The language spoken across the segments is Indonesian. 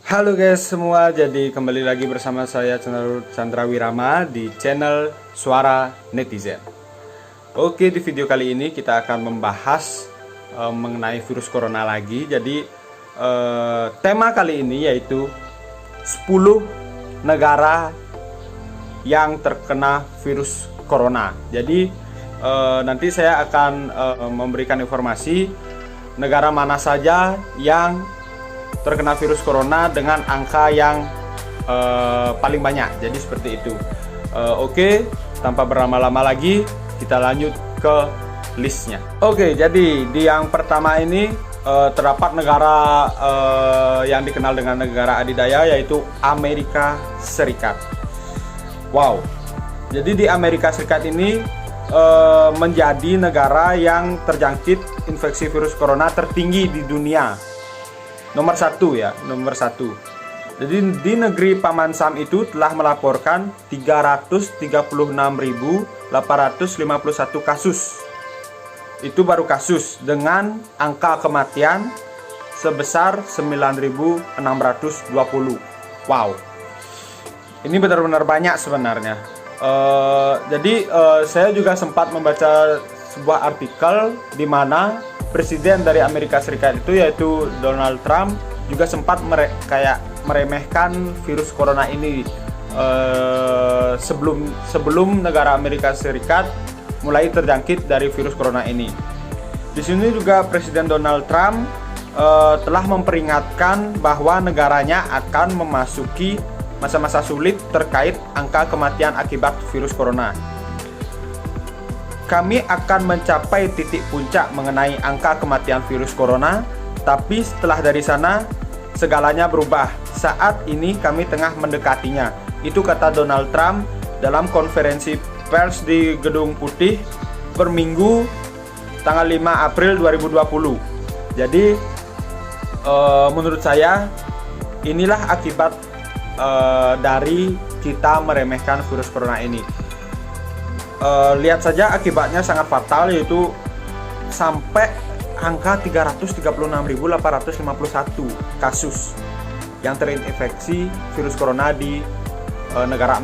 Halo guys semua, jadi kembali lagi bersama saya Chandra Wirama di channel Suara Netizen. Oke, di video kali ini kita akan membahas mengenai virus corona lagi. Jadi tema kali ini yaitu 10 negara yang terkena virus corona. Jadi nanti saya akan memberikan informasi negara mana saja yang terkena virus corona dengan angka yang paling banyak. Jadi seperti itu. Oke, tanpa berlama-lama lagi kita lanjut ke listnya. Oke, jadi di yang pertama ini terdapat negara yang dikenal dengan negara adidaya, yaitu Amerika Serikat. Wow. Jadi di Amerika Serikat ini menjadi negara yang terjangkit infeksi virus corona tertinggi di dunia. Nomor satu. Jadi di negeri Paman Sam itu telah melaporkan 336.851 kasus. Itu baru kasus, dengan angka kematian sebesar 9.620. Wow. Ini benar-benar banyak sebenarnya. Jadi saya juga sempat membaca sebuah artikel di mana Presiden dari Amerika Serikat itu, yaitu Donald Trump, juga sempat meremehkan virus corona ini sebelum negara Amerika Serikat mulai terjangkit dari virus corona ini. Di sini juga Presiden Donald Trump telah memperingatkan bahwa negaranya akan memasuki masa-masa sulit terkait angka kematian akibat virus corona. Kami akan mencapai titik puncak mengenai angka kematian virus corona, tapi setelah dari sana segalanya berubah. Saat ini kami tengah mendekatinya. Itu kata Donald Trump dalam konferensi pers di Gedung Putih per Minggu tanggal 5 April 2020. Jadi menurut saya inilah akibat dari kita meremehkan virus corona ini. Lihat saja akibatnya sangat fatal, yaitu sampai angka 336.851 kasus yang terinfeksi virus corona di negara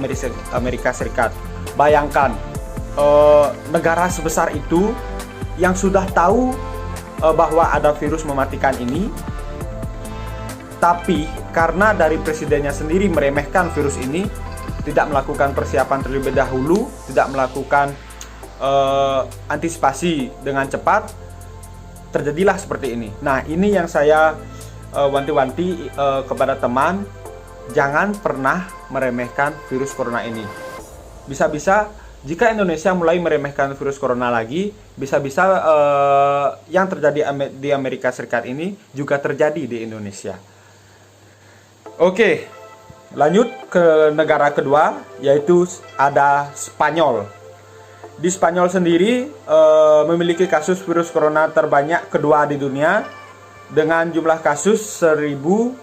Amerika Serikat. Bayangkan negara sebesar itu yang sudah tahu bahwa ada virus mematikan ini, tapi karena dari presidennya sendiri meremehkan virus ini, tidak melakukan persiapan terlebih dahulu, tidak melakukan antisipasi dengan cepat, terjadilah seperti ini. Nah, ini yang saya wanti-wanti kepada teman, jangan pernah meremehkan virus corona ini. Bisa-bisa jika Indonesia mulai meremehkan virus corona lagi, bisa-bisa yang terjadi di Amerika Serikat ini juga terjadi di Indonesia. Oke. Lanjut ke negara kedua, yaitu ada Spanyol. Di Spanyol sendiri memiliki kasus virus corona terbanyak kedua di dunia dengan jumlah kasus 131.646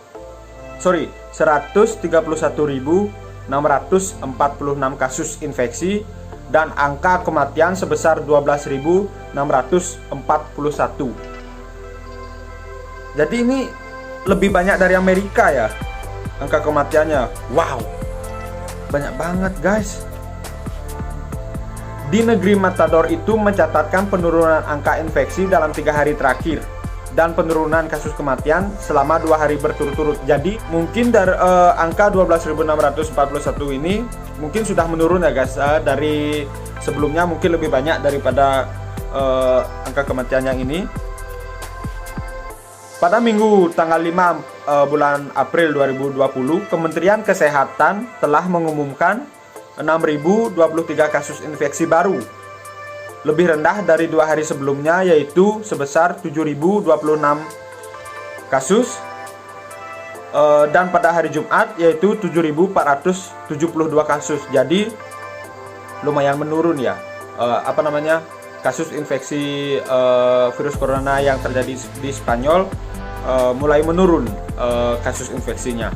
kasus infeksi dan angka kematian sebesar 12.641. Jadi ini lebih banyak dari Amerika ya. Angka kematiannya, wow, banyak banget guys. Di negeri Matador itu mencatatkan penurunan angka infeksi dalam 3 hari terakhir dan penurunan kasus kematian selama 2 hari berturut-turut. Jadi mungkin dari angka 12.641 ini mungkin sudah menurun ya guys. Dari sebelumnya mungkin lebih banyak daripada angka kematian yang ini. Pada Minggu tanggal 5 bulan April 2020, Kementerian Kesehatan telah mengumumkan 6.023 kasus infeksi baru. Lebih rendah dari 2 hari sebelumnya, yaitu sebesar 7.026 kasus. Dan pada hari Jumat yaitu 7.472 kasus. Jadi lumayan menurun ya. Kasus infeksi virus corona yang terjadi di Spanyol mulai menurun kasus infeksinya.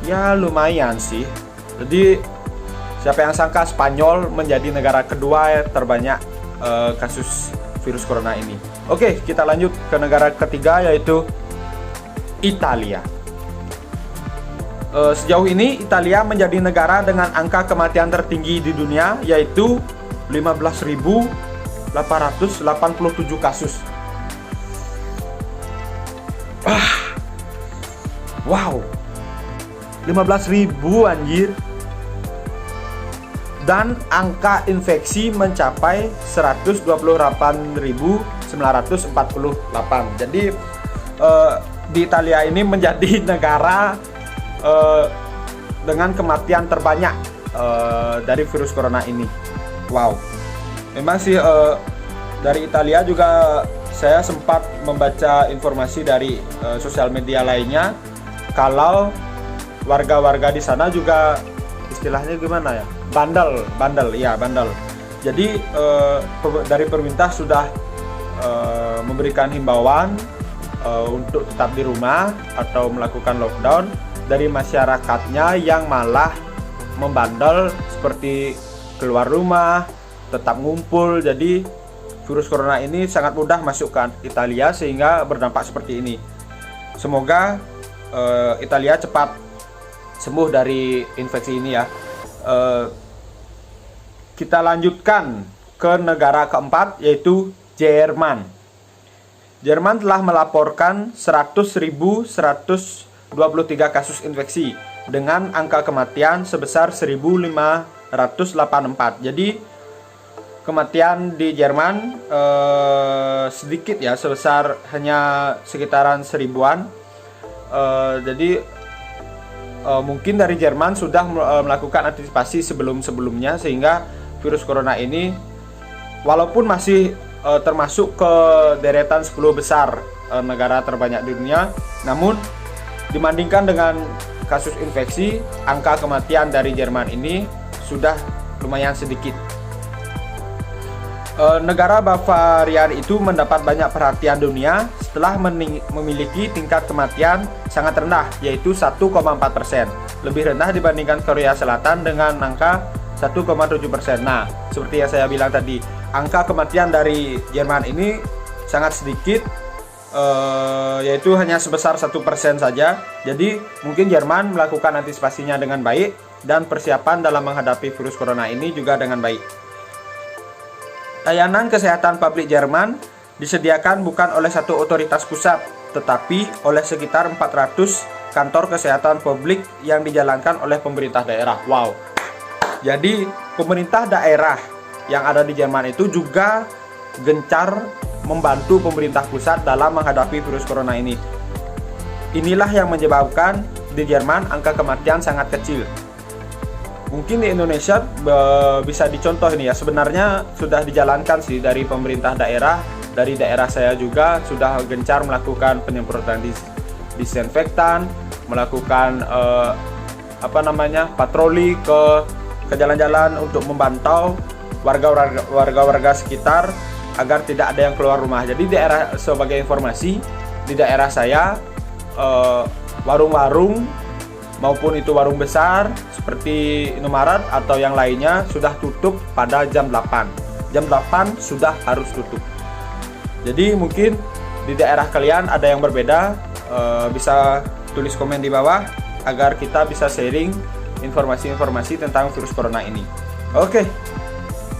Ya lumayan sih. Jadi siapa yang sangka Spanyol menjadi negara kedua terbanyak kasus virus corona ini. Oke, kita lanjut ke negara ketiga, yaitu Italia. Sejauh ini Italia menjadi negara dengan angka kematian tertinggi di dunia, yaitu 15.887 kasus. Wow, 15.000 anjir. Dan angka infeksi mencapai 128.948. Jadi di Italia ini menjadi negara dengan kematian terbanyak dari virus corona ini. Wow, memang sih dari Italia juga saya sempat membaca informasi dari sosial media lainnya kalau warga-warga di sana juga istilahnya gimana ya, bandel. Jadi dari pemerintah sudah memberikan himbauan untuk tetap di rumah atau melakukan lockdown. Dari masyarakatnya yang malah membandel seperti keluar rumah, tetap ngumpul. Jadi virus corona ini sangat mudah masuk ke Italia sehingga berdampak seperti ini. Semoga Italia cepat sembuh dari infeksi ini ya. Kita lanjutkan ke negara keempat, yaitu Jerman. Jerman telah melaporkan 100.123 kasus infeksi dengan angka kematian sebesar 1.584. Jadi kematian di Jerman sedikit ya, sebesar hanya sekitaran 1000-an. Jadi mungkin dari Jerman sudah melakukan antisipasi sebelum-sebelumnya sehingga virus corona ini walaupun masih termasuk ke deretan 10 besar negara terbanyak di dunia, namun dibandingkan dengan kasus infeksi, angka kematian dari Jerman ini sudah lumayan sedikit. Negara Bavaria itu mendapat banyak perhatian dunia setelah memiliki tingkat kematian sangat rendah, yaitu 1,4%. Lebih rendah dibandingkan Korea Selatan dengan angka 1,7%. Nah, seperti yang saya bilang tadi, angka kematian dari Jerman ini sangat sedikit, yaitu hanya sebesar 1% saja. Jadi mungkin Jerman melakukan antisipasinya dengan baik dan persiapan dalam menghadapi virus corona ini juga dengan baik. Layanan kesehatan publik Jerman disediakan bukan oleh satu otoritas pusat, tetapi oleh sekitar 400 kantor kesehatan publik yang dijalankan oleh pemerintah daerah. Wow. Jadi pemerintah daerah yang ada di Jerman itu juga gencar membantu pemerintah pusat dalam menghadapi virus corona ini. Inilah yang menyebabkan di Jerman angka kematian sangat kecil. Mungkin di Indonesia bisa dicontoh ini ya, sebenarnya sudah dijalankan sih dari pemerintah daerah. Dari daerah saya juga sudah gencar melakukan penyemprotan disinfektan, melakukan patroli ke jalan-jalan untuk memantau warga-warga sekitar agar tidak ada yang keluar rumah. Jadi sebagai informasi, di daerah saya warung-warung maupun itu warung besar seperti Indomaret atau yang lainnya sudah tutup pada jam 8. Jam 8 sudah harus tutup. Jadi mungkin di daerah kalian ada yang berbeda, bisa tulis komen di bawah agar kita bisa sharing informasi-informasi tentang virus corona ini. Oke,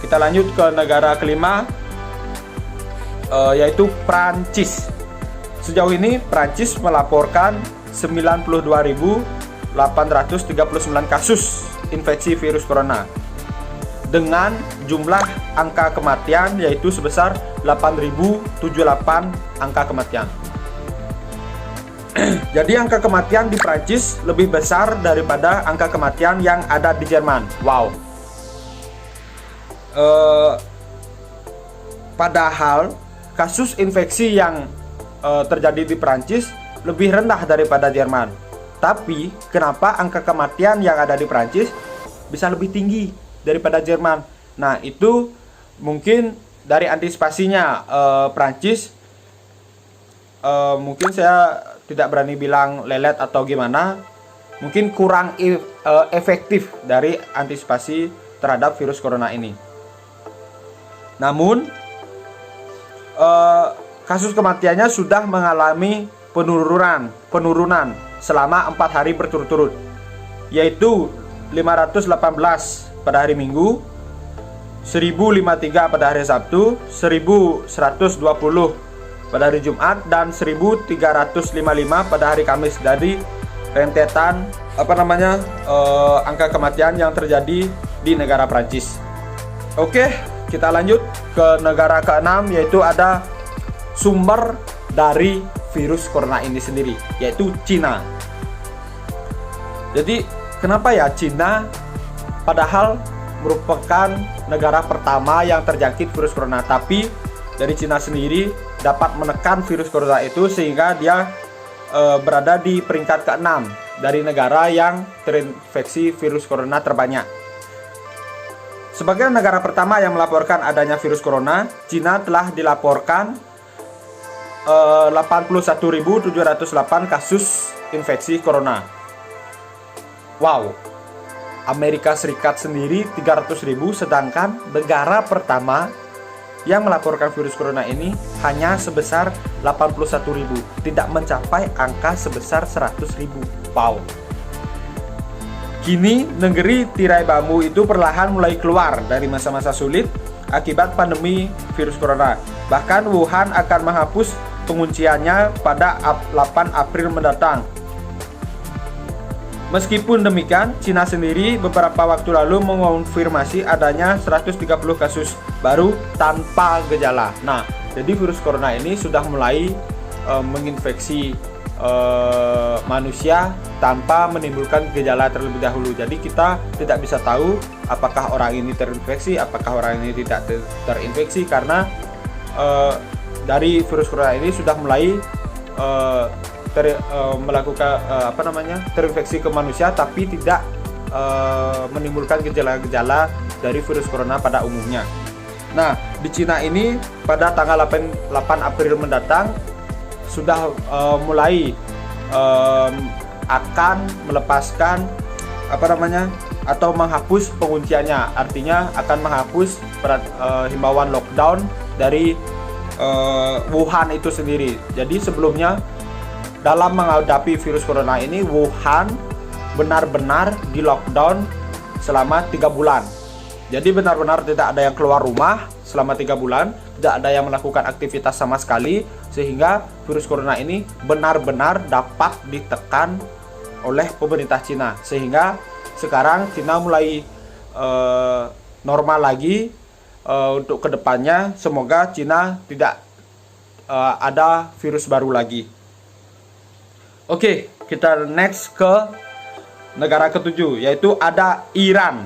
kita lanjut ke negara kelima, yaitu Prancis. Sejauh ini Prancis melaporkan 92.839 kasus infeksi virus corona dengan jumlah angka kematian yaitu sebesar 8.078 angka kematian. Jadi angka kematian di Prancis lebih besar daripada angka kematian yang ada di Jerman. Wow. Padahal kasus infeksi yang terjadi di Prancis lebih rendah daripada Jerman. Tapi kenapa angka kematian yang ada di Prancis bisa lebih tinggi daripada Jerman? Nah, itu mungkin dari antisipasinya Prancis, mungkin saya tidak berani bilang lelet atau gimana, mungkin kurang efektif dari antisipasi terhadap virus corona ini. Namun kasus kematiannya sudah mengalami penurunan selama 4 hari berturut-turut. yaitu 518 pada hari Minggu, 1053 pada hari Sabtu, 1120 pada hari Jumat, dan 1355 pada hari Kamis dari rentetan angka kematian yang terjadi di negara Prancis. Oke, kita lanjut ke negara ke-6, yaitu ada sumber dari virus corona ini sendiri, yaitu Cina. Jadi kenapa ya Cina padahal merupakan negara pertama yang terjangkit virus corona, tapi dari Cina sendiri dapat menekan virus corona itu sehingga dia berada di peringkat ke-6 dari negara yang terinfeksi virus corona terbanyak. Sebagai negara pertama yang melaporkan adanya virus corona, Cina telah dilaporkan 81.708 kasus infeksi corona. Wow, Amerika Serikat sendiri 300.000, sedangkan negara pertama yang melaporkan virus corona ini hanya sebesar 81.000, tidak mencapai angka sebesar 100.000. Wow. Kini negeri tirai bambu itu perlahan mulai keluar dari masa-masa sulit akibat pandemi virus corona. Bahkan Wuhan akan menghapus pengunciannya pada 8 April mendatang. Meskipun demikian, Cina sendiri beberapa waktu lalu mengonfirmasi adanya 130 kasus baru tanpa gejala. Nah, jadi virus corona ini sudah mulai menginfeksi manusia tanpa menimbulkan gejala terlebih dahulu. Jadi kita tidak bisa tahu apakah orang ini terinfeksi, apakah orang ini tidak terinfeksi, karena dari virus corona ini sudah mulai melakukan terinfeksi ke manusia, tapi tidak menimbulkan gejala-gejala dari virus corona pada umumnya. Nah, di Cina ini pada tanggal 8 April mendatang sudah mulai akan melepaskan atau menghapus pengunciannya. Artinya akan menghapus himbauan lockdown dari Wuhan itu sendiri. Jadi sebelumnya dalam menghadapi virus corona ini, Wuhan benar-benar di lockdown selama 3 bulan. Jadi benar-benar tidak ada yang keluar rumah selama 3 bulan, tidak ada yang melakukan aktivitas sama sekali, sehingga virus corona ini benar-benar dapat ditekan oleh pemerintah Cina. Sehingga sekarang Cina mulai normal lagi. Untuk kedepannya semoga Cina tidak ada virus baru lagi. Oke, kita next ke negara ke-7, yaitu ada Iran.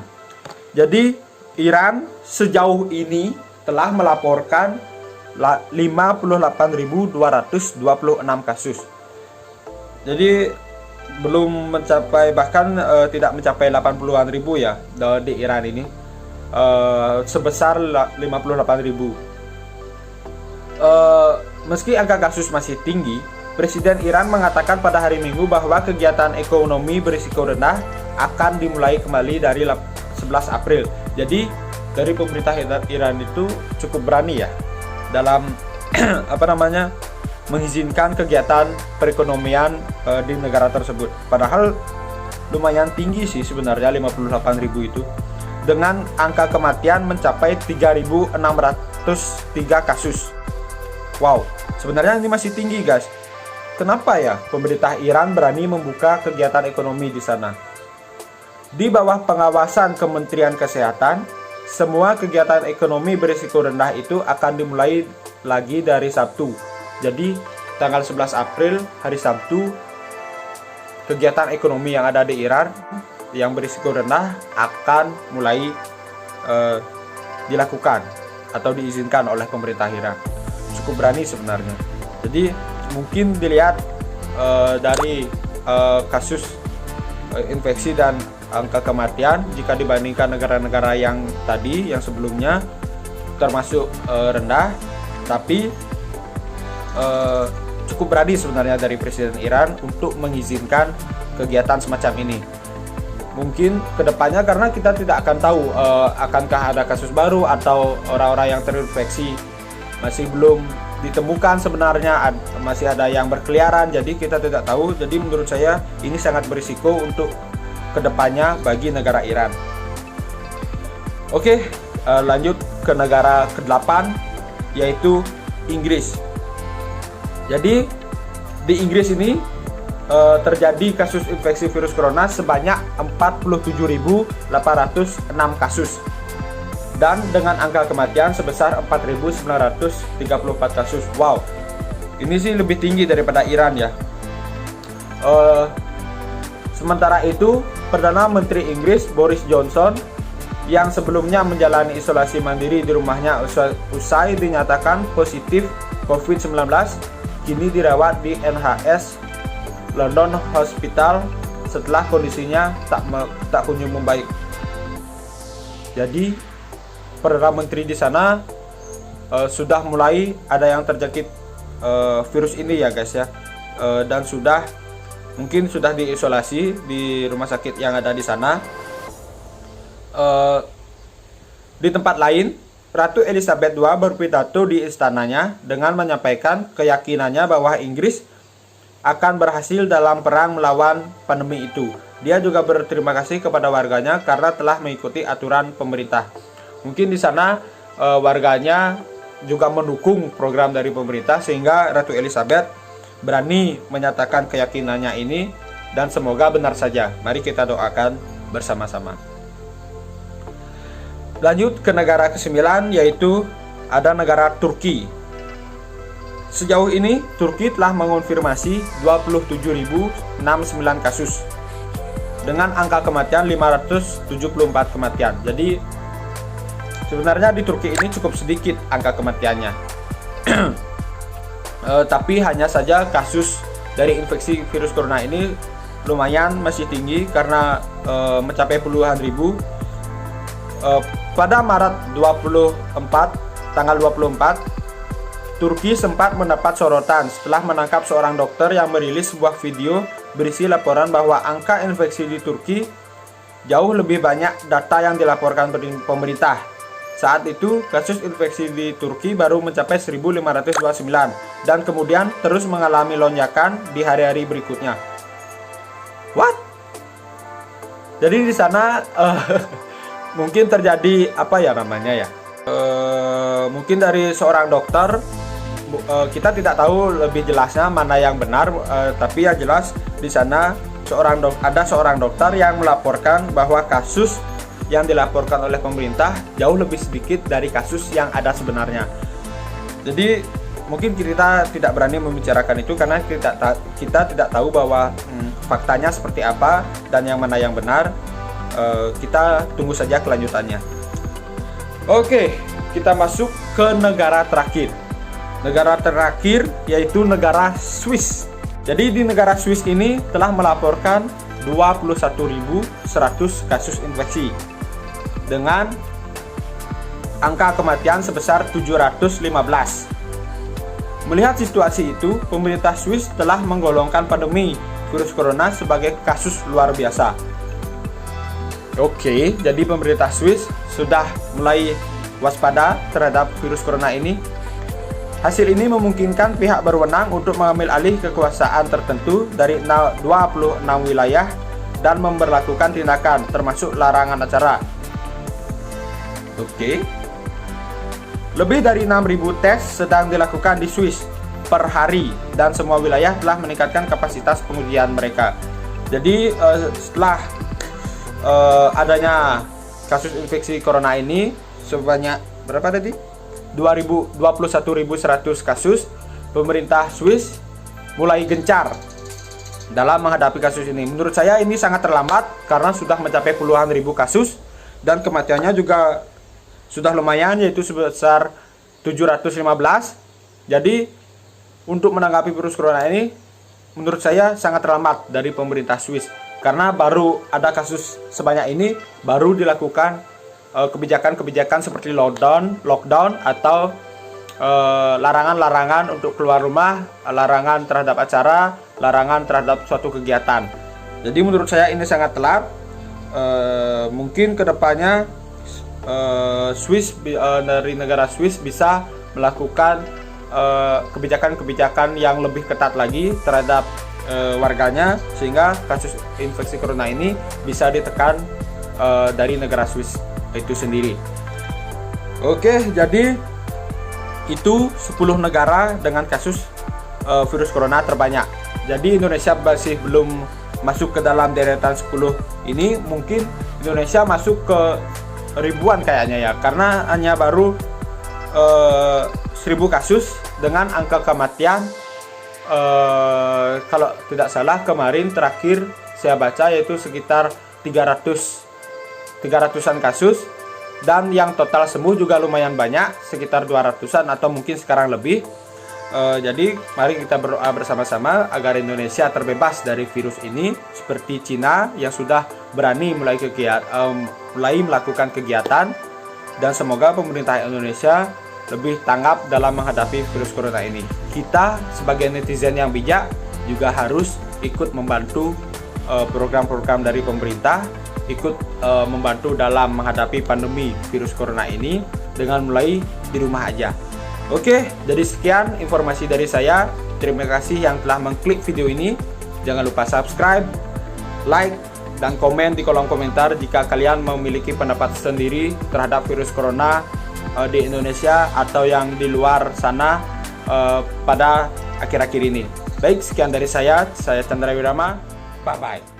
Jadi Iran sejauh ini telah melaporkan 58.226 kasus. Jadi belum mencapai, bahkan tidak mencapai 80-an ribu ya di Iran ini, sebesar 58.000. Meski angka kasus masih tinggi, Presiden Iran mengatakan pada hari Minggu bahwa kegiatan ekonomi berisiko rendah akan dimulai kembali dari 11 April. Jadi dari pemerintah Iran itu cukup berani ya dalam mengizinkan kegiatan perekonomian di negara tersebut. Padahal lumayan tinggi sih sebenarnya 58.000 itu. Dengan angka kematian mencapai 3.603 kasus. Wow, sebenarnya ini masih tinggi guys. Kenapa ya pemerintah Iran berani membuka kegiatan ekonomi di sana? Di bawah pengawasan Kementerian Kesehatan, semua kegiatan ekonomi berisiko rendah itu akan dimulai lagi dari Sabtu. Jadi tanggal 11 April hari Sabtu, kegiatan ekonomi yang ada di Iran yang berisiko rendah akan mulai dilakukan atau diizinkan oleh pemerintah Iran. Cukup berani sebenarnya. Jadi mungkin dilihat dari kasus infeksi dan angka kematian, jika dibandingkan negara-negara yang tadi, yang sebelumnya termasuk rendah, tapi cukup berani sebenarnya dari Presiden Iran untuk mengizinkan kegiatan semacam ini. Mungkin kedepannya, karena kita tidak akan tahu akankah ada kasus baru atau orang-orang yang terinfeksi masih belum ditemukan, sebenarnya masih ada yang berkeliaran, jadi kita tidak tahu. Jadi menurut saya ini sangat berisiko untuk kedepannya bagi negara Iran. Oke, lanjut ke negara ke-8, yaitu Inggris. Jadi di Inggris ini terjadi kasus infeksi virus corona sebanyak 47.806 kasus, dan dengan angka kematian sebesar 4.934 kasus. Wow, ini sih lebih tinggi daripada Iran ya. Sementara itu, Perdana Menteri Inggris Boris Johnson yang sebelumnya menjalani isolasi mandiri di rumahnya usai dinyatakan positif COVID-19, kini dirawat di NHS London Hospital setelah kondisinya tak kunjung membaik. Jadi Perdana Menteri di sana sudah mulai ada yang terjangkit virus ini ya guys ya, dan mungkin sudah diisolasi di rumah sakit yang ada di sana. Di tempat lain, Ratu Elizabeth II berpidato di istananya dengan menyampaikan keyakinannya bahwa Inggris akan berhasil dalam perang melawan pandemi itu. Dia juga berterima kasih kepada warganya karena telah mengikuti aturan pemerintah. Mungkin di sana warganya juga mendukung program dari pemerintah, sehingga Ratu Elizabeth berani menyatakan keyakinannya ini, dan semoga benar saja. Mari kita doakan bersama-sama. Lanjut ke negara ke-9, yaitu ada negara Turki. Sejauh ini Turki telah mengonfirmasi 27.069 kasus dengan angka kematian 574 kematian. Jadi sebenarnya di Turki ini cukup sedikit angka kematiannya. Tapi hanya saja kasus dari infeksi virus corona ini lumayan masih tinggi karena mencapai puluhan ribu. Pada Maret 24, Turki sempat mendapat sorotan setelah menangkap seorang dokter yang merilis sebuah video berisi laporan bahwa angka infeksi di Turki jauh lebih banyak data yang dilaporkan pemerintah. Saat itu, kasus infeksi di Turki baru mencapai 1.529 dan kemudian terus mengalami lonjakan di hari-hari berikutnya. What? Jadi di sana mungkin terjadi apa ya namanya ya? Mungkin dari seorang dokter, kita tidak tahu lebih jelasnya mana yang benar, tapi yang jelas di sana ada seorang dokter yang melaporkan bahwa kasus yang dilaporkan oleh pemerintah jauh lebih sedikit dari kasus yang ada sebenarnya. Jadi mungkin kita tidak berani membicarakan itu karena kita tidak tahu bahwa faktanya seperti apa dan yang mana yang benar. Kita tunggu saja kelanjutannya. Oke, kita masuk ke negara terakhir. Negara terakhir yaitu negara Swiss. Jadi di negara Swiss ini telah melaporkan 21.100 kasus infeksi dengan angka kematian sebesar 715. Melihat situasi itu, pemerintah Swiss telah menggolongkan pandemi virus corona sebagai kasus luar biasa. Oke, jadi pemerintah Swiss sudah mulai waspada terhadap virus corona ini. Hasil ini memungkinkan pihak berwenang untuk mengambil alih kekuasaan tertentu dari 26 wilayah dan memberlakukan tindakan termasuk larangan acara. Oke. Lebih dari 6.000 tes sedang dilakukan di Swiss per hari dan semua wilayah telah meningkatkan kapasitas pengujian mereka. Jadi setelah adanya kasus infeksi corona ini sebanyak berapa tadi? 21.100 kasus, pemerintah Swiss mulai gencar dalam menghadapi kasus ini. Menurut saya ini sangat terlambat karena sudah mencapai puluhan ribu kasus dan kematiannya juga sudah lumayan, yaitu sebesar 715. Jadi untuk menanggapi virus corona ini menurut saya sangat terlambat dari pemerintah Swiss, karena baru ada kasus sebanyak ini baru dilakukan kebijakan-kebijakan seperti lockdown atau larangan-larangan untuk keluar rumah, larangan terhadap acara, larangan terhadap suatu kegiatan. Jadi menurut saya ini sangat telat. Mungkin kedepannya dari negara Swiss bisa melakukan kebijakan-kebijakan yang lebih ketat lagi terhadap warganya, sehingga kasus infeksi corona ini bisa ditekan dari negara Swiss itu sendiri. Oke, jadi itu 10 negara dengan kasus virus corona terbanyak. Jadi Indonesia masih belum masuk ke dalam deretan 10 ini. Mungkin Indonesia masuk ke ribuan kayaknya ya, karena hanya baru 1000 kasus dengan angka kematian kalau tidak salah kemarin terakhir saya baca yaitu sekitar 300-an kasus, dan yang total sembuh juga lumayan banyak, sekitar 200-an atau mungkin sekarang lebih. Jadi mari kita berdoa bersama-sama agar Indonesia terbebas dari virus ini, seperti Cina yang sudah berani mulai melakukan kegiatan, dan semoga pemerintah Indonesia lebih tanggap dalam menghadapi virus corona ini. Kita sebagai netizen yang bijak juga harus ikut membantu program-program dari pemerintah, ikut membantu dalam menghadapi pandemi virus corona ini dengan mulai di rumah aja. Oke, jadi sekian informasi dari saya. Terima kasih yang telah mengklik video ini. Jangan lupa subscribe, like, dan komen di kolom komentar jika kalian memiliki pendapat sendiri terhadap virus corona di Indonesia atau yang di luar sana pada akhir-akhir ini. Baik, sekian dari saya Chandra Wirama. Bye-bye.